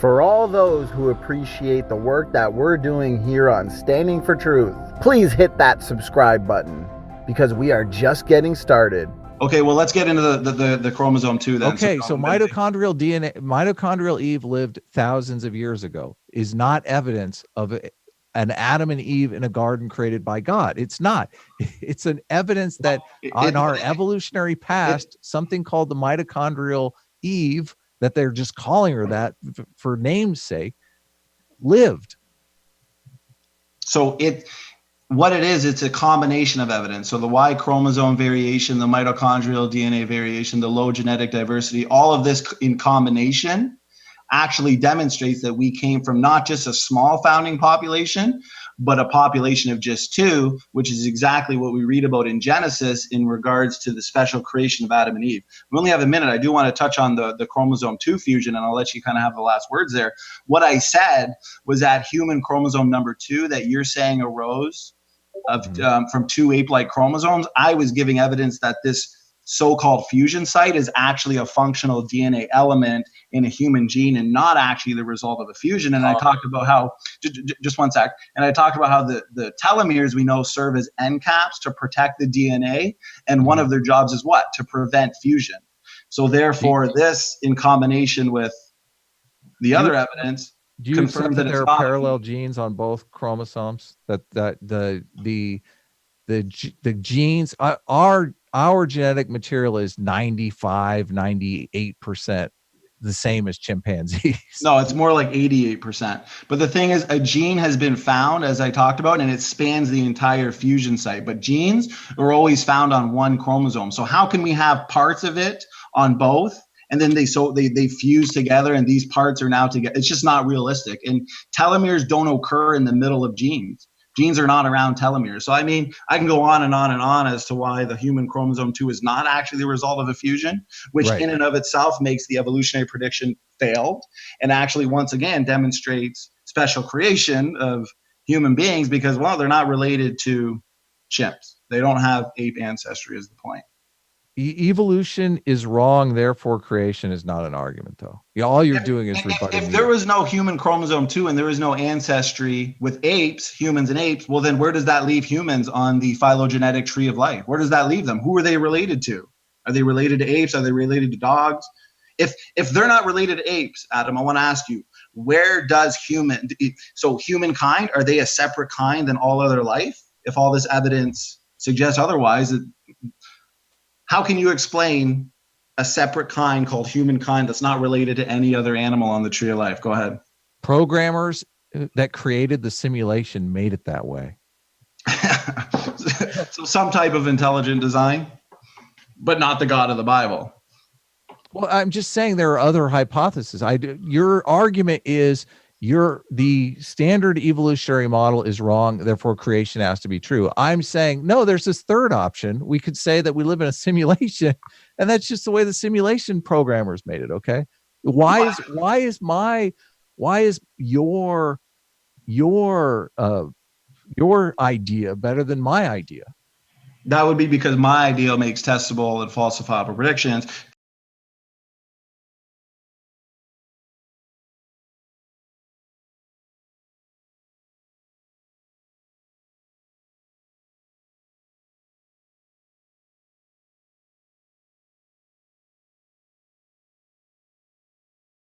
For all those who appreciate the work that we're doing here on Standing for Truth, please hit that subscribe button because we are just getting started. Okay, well, let's get into the chromosome 2 then. Okay, so mitochondrial DNA, mitochondrial Eve lived thousands of years ago is not evidence of an Adam and Eve in a garden created by God. It's not. It's an evidence that on our evolutionary past, something called the mitochondrial Eve, that they're just calling her that for name's sake, lived. So what it is, it's a combination of evidence. So the Y chromosome variation, the mitochondrial DNA variation, the low genetic diversity, all of this in combination actually demonstrates that we came from not just a small founding population, but a population of just two, which is exactly what we read about in Genesis in regards to the special creation of Adam and Eve. We only have a minute. I do want to touch on the chromosome 2 fusion, and I'll let you kind of have the last words there. What I said was that human chromosome number 2 that you're saying arose from two ape-like chromosomes. I was giving evidence that this so-called fusion site is actually a functional DNA element in a human gene and not actually the result of a fusion. And I talked about how, just one sec, and I talked about how the telomeres we know serve as end caps to protect the DNA, and one of their jobs is what? To prevent fusion. So therefore, this in combination with the other evidence, do you accept that there are parallel genes on both chromosomes? That the genes our genetic material is 98% the same as chimpanzees. No, it's more like 88%. But the thing is, a gene has been found, as I talked about, and it spans the entire fusion site. But genes are always found on one chromosome. So how can we have parts of it on both? And then they fuse together, and these parts are now together. It's just not realistic. And telomeres don't occur in the middle of genes. Genes are not around telomeres. So, I mean, I can go on and on and on as to why the human chromosome 2 is not actually the result of a fusion, which in and of itself makes the evolutionary prediction failed and actually, once again, demonstrates special creation of human beings because, well, they're not related to chimps. They don't have ape ancestry is the point. Evolution is wrong, therefore creation is not an argument, though. All you're doing is rebutting. If there was no human chromosome 2 and there was no ancestry with apes, humans and apes, well, then where does that leave humans on the phylogenetic tree of life? Where does that leave them? Who are they related to? Are they related to apes? Are they related to dogs? If they're not related to apes, Adam, I want to ask you, where does humankind, are they a separate kind than all other life? If all this evidence suggests otherwise, how can you explain a separate kind called humankind that's not related to any other animal on the tree of life? Go ahead. Programmers that created the simulation made it that way. So some type of intelligent design, but not the God of the Bible. Well, I'm just saying there are other hypotheses. Your argument is the standard evolutionary model is wrong, therefore creation has to be true. I'm saying, no, there's this third option. We could say that we live in a simulation, and that's just the way the simulation programmers made it, okay? Why is your idea better than my idea? That would be because my idea makes testable and falsifiable predictions.